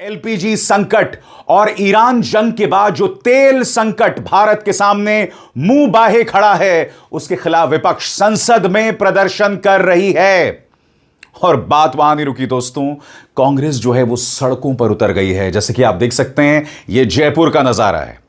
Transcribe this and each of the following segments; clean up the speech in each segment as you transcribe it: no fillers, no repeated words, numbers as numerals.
LPG संकट और Iran जंग के बाद जो तेल संकट भारत के सामने मुंह बाहे खड़ा है, उसके खिलाफ विपक्ष संसद में प्रदर्शन कर रही है। और बात वहां नहीं रुकी दोस्तों, कांग्रेस जो है वो सड़कों पर उतर गई है। जैसे कि आप देख सकते हैं, यह जयपुर का नजारा है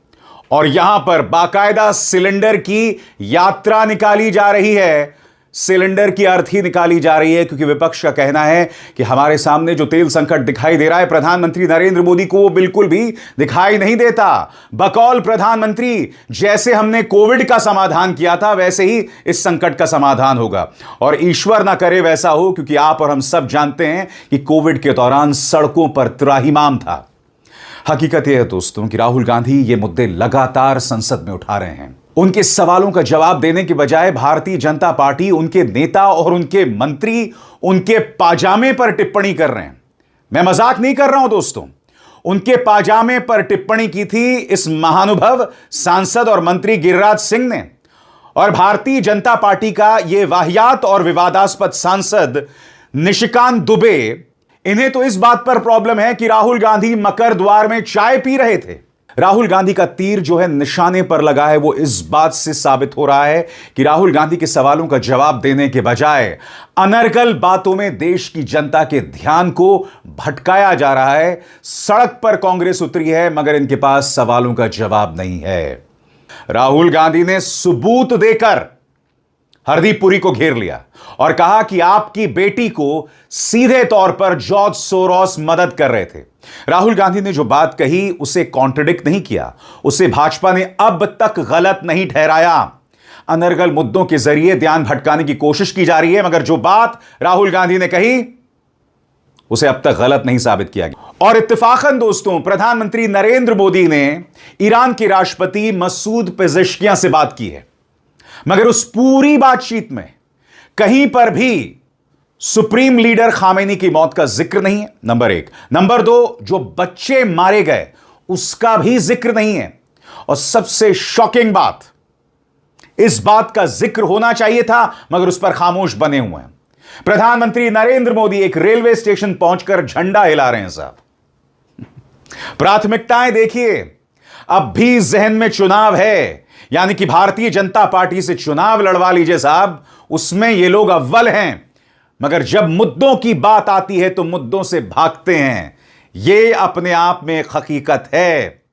और यहां पर बाकायदा सिलेंडर की यात्रा निकाली जा रही है। सिलेंडर की अर्थी निकाली जा रही है क्योंकि विपक्ष का कहना है कि हमारे सामने जो तेल संकट दिखाई दे रहा है, प्रधानमंत्री नरेंद्र मोदी को वो बिल्कुल भी दिखाई नहीं देता। बकौल प्रधानमंत्री, जैसे हमने कोविड का समाधान किया था वैसे ही इस संकट का समाधान होगा और ईश्वर ना करे वैसा हो, क्योंकि आप और हम सब जानते हैं कि कोविड के दौरान सड़कों पर त्राहिमाम था। हकीकत यह है दोस्तों कि राहुल गांधी ये मुद्दे लगातार संसद में उठा रहे हैं। उनके सवालों का जवाब देने के बजाय भारतीय जनता पार्टी, उनके नेता और उनके मंत्री उनके पाजामे पर टिप्पणी कर रहे हैं। मैं मजाक नहीं कर रहा हूं दोस्तों, उनके पाजामे पर टिप्पणी की थी इस महानुभव सांसद और मंत्री गिरिराज सिंह ने। और भारतीय जनता पार्टी का यह वाहियात और विवादास्पद सांसद निशिकांत दुबे, इन्हें तो इस बात पर प्रॉब्लम है कि राहुल गांधी मकर द्वार में चाय पी रहे थे। राहुल गांधी का तीर जो है निशाने पर लगा है, वो इस बात से साबित हो रहा है कि राहुल गांधी के सवालों का जवाब देने के बजाय अनर्गल बातों में देश की जनता के ध्यान को भटकाया जा रहा है। सड़क पर कांग्रेस उतरी है मगर इनके पास सवालों का जवाब नहीं है। राहुल गांधी ने सबूत देकर हरदीप पुरी को घेर लिया और कहा कि आपकी बेटी को सीधे तौर पर जॉर्ज सोरोस मदद कर रहे थे। राहुल गांधी ने जो बात कही उसे कॉन्ट्रडिक्ट नहीं किया, उसे भाजपा ने अब तक गलत नहीं ठहराया। अनर्गल मुद्दों के जरिए ध्यान भटकाने की कोशिश की जा रही है मगर जो बात राहुल गांधी ने कही उसे अब तक गलत नहीं साबित किया गया। और इत्तेफाकन दोस्तों, प्रधानमंत्री नरेंद्र मोदी ने ईरान के राष्ट्रपति मसूद पेजेश्कियां से बात की है मगर उस पूरी बातचीत में कहीं पर भी सुप्रीम लीडर खामेनी की मौत का जिक्र नहीं है, नंबर एक। नंबर दो, जो बच्चे मारे गए उसका भी जिक्र नहीं है। और सबसे शॉकिंग बात, इस बात का जिक्र होना चाहिए था मगर उस पर खामोश बने हुए हैं। प्रधानमंत्री नरेंद्र मोदी एक रेलवे स्टेशन पहुंचकर झंडा हिला रहे हैं साहब। प्राथमिकताएं देखिए, अब भी जहन में चुनाव है, यानी कि भारतीय जनता पार्टी से चुनाव लड़वा लीजिए साहब, उसमें ये लोग अव्वल हैं। मगर जब मुद्दों की बात आती है तो मुद्दों से भागते हैं। यह अपने आप में एक हकीकत है।